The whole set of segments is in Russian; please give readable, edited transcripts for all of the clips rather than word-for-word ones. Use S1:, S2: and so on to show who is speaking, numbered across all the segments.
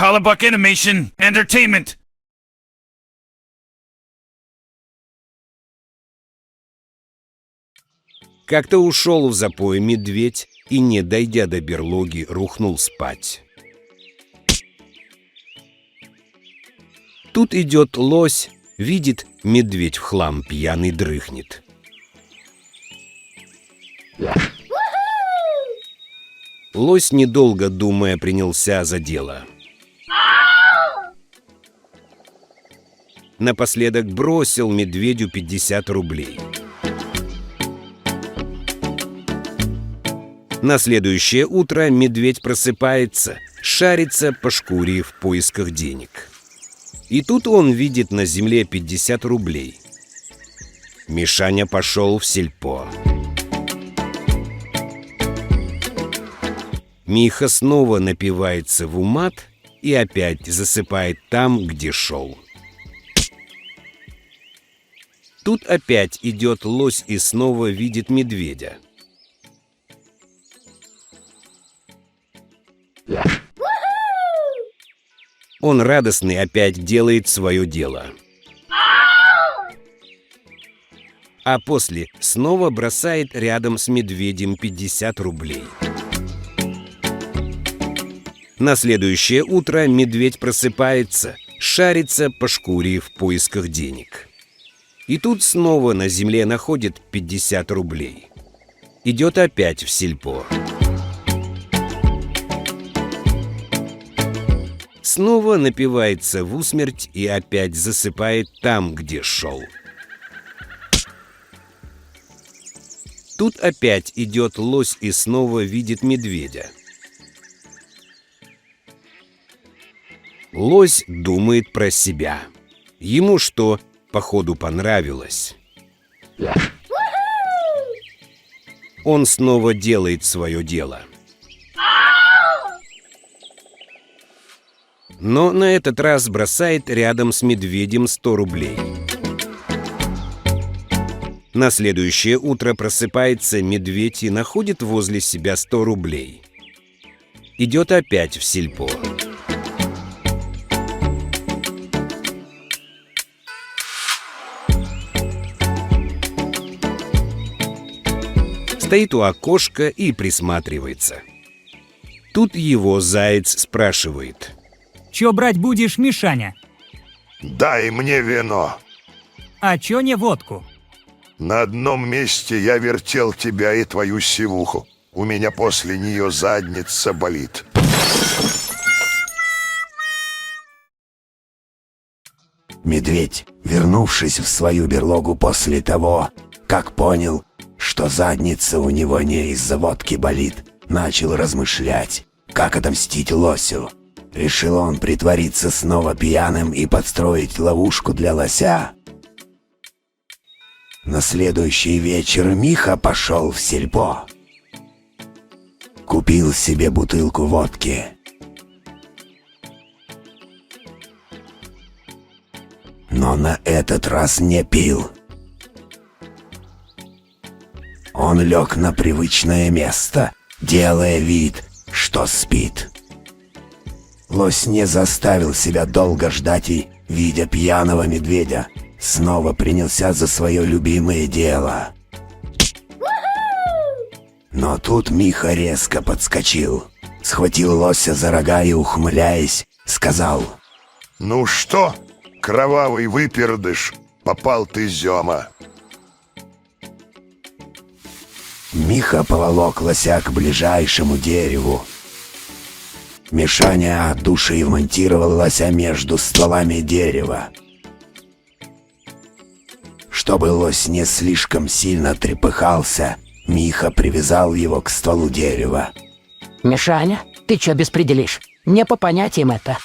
S1: Colorbuck Animation Entertainment.
S2: Как-то ушел в запой медведь и, не дойдя до берлоги, рухнул спать. Тут идет лось, видит, медведь в хлам пьяный дрыхнет. Лось, недолго думая, принялся за дело. Напоследок бросил медведю 50 рублей. На следующее утро медведь просыпается, шарится по шкуре в поисках денег. И тут он видит на земле 50 рублей. Мишаня пошел в сельпо. Миха снова напивается в умат и опять засыпает там, где шел. Тут опять идет лось и снова видит медведя. Он радостный опять делает свое дело. А после снова бросает рядом с медведем 50 рублей. На следующее утро медведь просыпается, шарится по шкуре в поисках денег. И тут снова на земле находит 50 рублей. Идет опять в сельпо. Снова напивается в усмерть и опять засыпает там, где шел. Тут опять идет лось и снова видит медведя. Лось думает про себя. Ему что, походу, понравилось. Он снова делает свое дело. Но на этот раз бросает рядом с медведем 100 рублей. На следующее утро просыпается медведь и находит возле себя 100 рублей. Идет опять в сельпо. Стоит у окошка и присматривается. Тут его заяц спрашивает:
S3: «Чё брать будешь, Мишаня?»
S4: «Дай мне вино.
S3: «А чё не водку?»
S4: На одном месте я вертел тебя и твою сивуху. У меня после нее задница болит».
S5: Медведь, вернувшись в свою берлогу после того, как понял, что задница у него не из-за водки болит, начал размышлять, как отомстить лосю. Решил он притвориться снова пьяным и подстроить ловушку для лося. На следующий вечер Миха пошел в сельпо. Купил себе бутылку водки. Но на этот раз не пил. Он лег на привычное место, делая вид, что спит. Лось не заставил себя долго ждать и, видя пьяного медведя, снова принялся за свое любимое дело. Но тут Миха резко подскочил, схватил лося за рога и, ухмыляясь, сказал:
S4: «Ну что, кровавый выпердыш, попал ты, Зёма».
S5: Миха поволок лося к ближайшему дереву. Мишаня от души вмонтировал лося между стволами дерева. Чтобы лось не слишком сильно трепыхался, Миха привязал его к стволу дерева.
S6: «Мишаня, ты чё беспределишь? Не по понятиям это».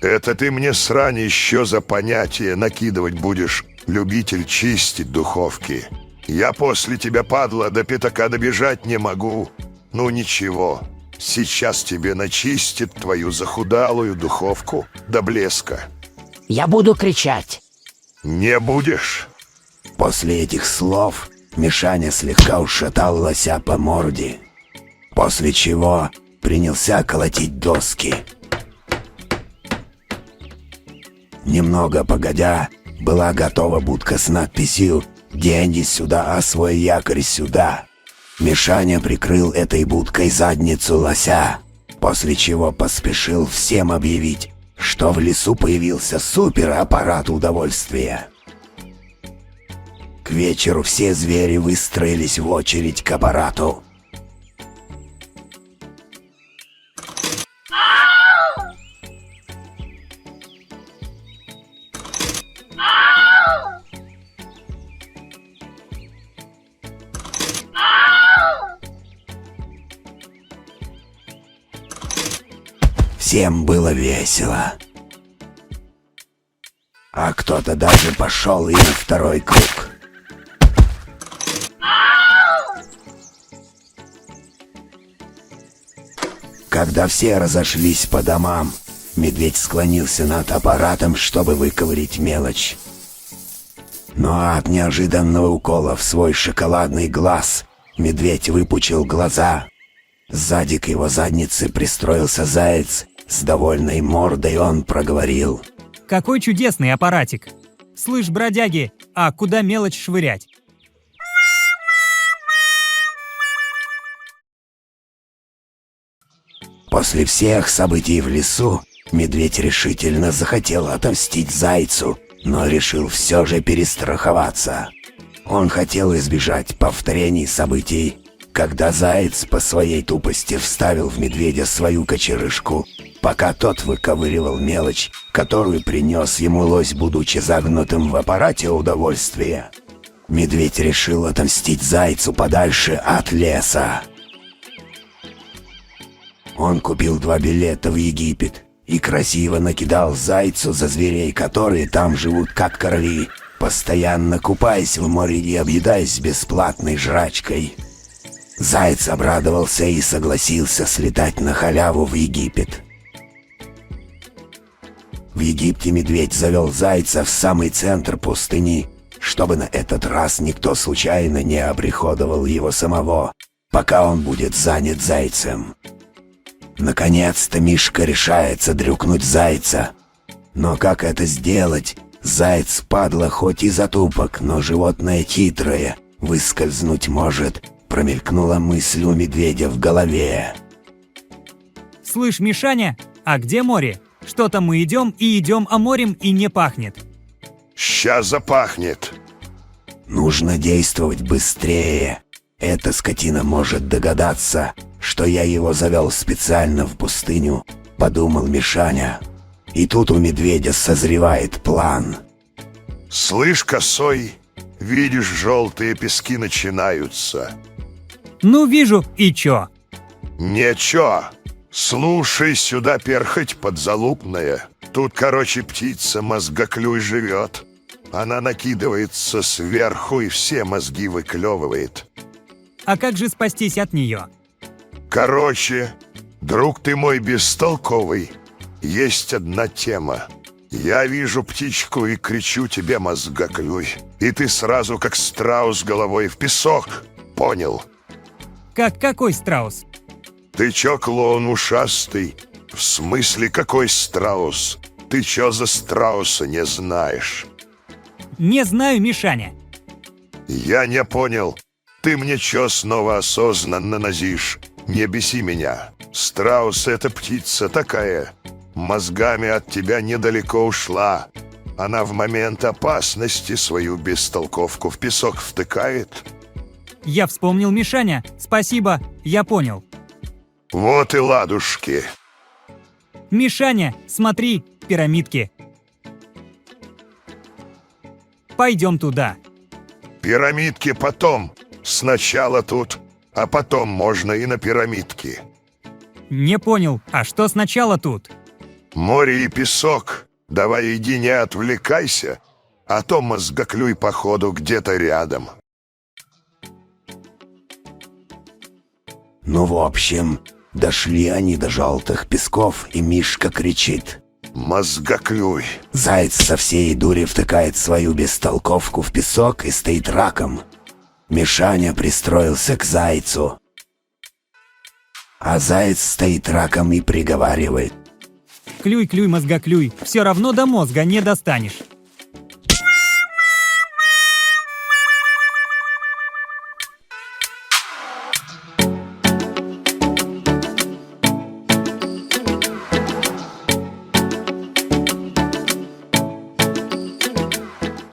S4: «Это ты мне, срань, еще за понятие накидывать будешь, любитель чистить духовки. Я после тебя, падла, до пятака добежать не могу. Ну ничего, сейчас тебе начистит твою захудалую духовку до блеска».
S6: «Я буду кричать».
S4: «Не будешь».
S5: После этих слов Мишаня слегка ушатал лося по морде, после чего принялся колотить доски. Немного погодя, была готова будка с надписью «Деньги сюда, а свой якорь сюда». Мишаня прикрыл этой будкой задницу лося, после чего поспешил всем объявить, что в лесу появился супераппарат удовольствия. К вечеру все звери выстроились в очередь к аппарату. Всем было весело. А кто-то даже пошел и на второй круг. Когда все разошлись по домам, медведь склонился над аппаратом, чтобы выковырить мелочь. Но от неожиданного укола в свой шоколадный глаз медведь выпучил глаза. Сзади к его заднице пристроился заяц. С довольной мордой он проговорил:
S3: Какой чудесный аппаратик. Слышь, бродяги, а куда мелочь швырять?
S5: После всех событий в лесу медведь решительно захотел отомстить зайцу, но решил все же перестраховаться. Он хотел избежать повторений событий, когда заяц по своей тупости вставил в медведя свою кочерышку, пока тот выковыривал мелочь, которую принес ему лось, будучи загнутым в аппарате удовольствия. Медведь решил отомстить зайцу подальше от леса. Он купил 2 билета в Египет и красиво накидал зайцу за зверей, которые там живут как короли, постоянно купаясь в море и объедаясь бесплатной жрачкой. Заяц обрадовался и согласился слетать на халяву в Египет. В Египте медведь завел зайца в самый центр пустыни, чтобы на этот раз никто случайно не оприходовал его самого, пока он будет занят зайцем. Наконец-то Мишка решается дрюкнуть зайца. Но как это сделать? Заяц, падла, хоть и затупок, но животное хитрое, выскользнуть может, промелькнула мысль у медведя в голове.
S3: Слышь, Мишаня, а где море? Что-то мы идем и идем, а морем и не пахнет.
S4: Ща запахнет.
S5: Нужно действовать быстрее. Эта скотина может догадаться, что я его завел специально в пустыню, подумал Мишаня. И тут у медведя созревает план.
S4: Слышь, косой, видишь, желтые пески начинаются.
S3: Ну, вижу, и чё?
S4: Ничего. Слушай сюда, перхоть подзалупная. Тут, короче, птица мозгоклюй живет. Она накидывается сверху и все мозги выклевывает.
S3: А как же спастись от нее?
S4: Короче, друг ты мой бестолковый, есть одна тема. Я вижу птичку и кричу тебе мозгоклюй. И ты сразу, как страус, головой в песок. Понял?
S3: Какой страус?
S4: Ты чё, клоун ушастый? В смысле, какой страус? Ты чё за страуса не знаешь?
S3: Не знаю, Мишаня.
S4: Я не понял. Ты мне чё снова осознанно назишь? Не беси меня. Страус — это птица такая. Мозгами от тебя недалеко ушла. Она в момент опасности свою бестолковку в песок втыкает.
S3: Я вспомнил, Мишаня. Спасибо, я понял.
S4: Вот и ладушки.
S3: Мишаня, смотри, пирамидки. Пойдем туда.
S4: Пирамидки потом. Сначала тут, а потом можно и на пирамидки.
S3: Не понял, а что сначала тут?
S4: Море и песок. Давай иди, не отвлекайся, а то мозгоклюй походу где-то рядом.
S5: Ну, в общем, дошли они до желтых песков, и Мишка кричит:
S4: Мозгоклюй.
S5: заяц со всей дури втыкает свою бестолковку в песок и стоит раком. Мишаня пристроился к зайцу, а заяц стоит раком и приговаривает:
S3: Клюй, клюй, мозгоклюй, все равно до мозга не достанешь.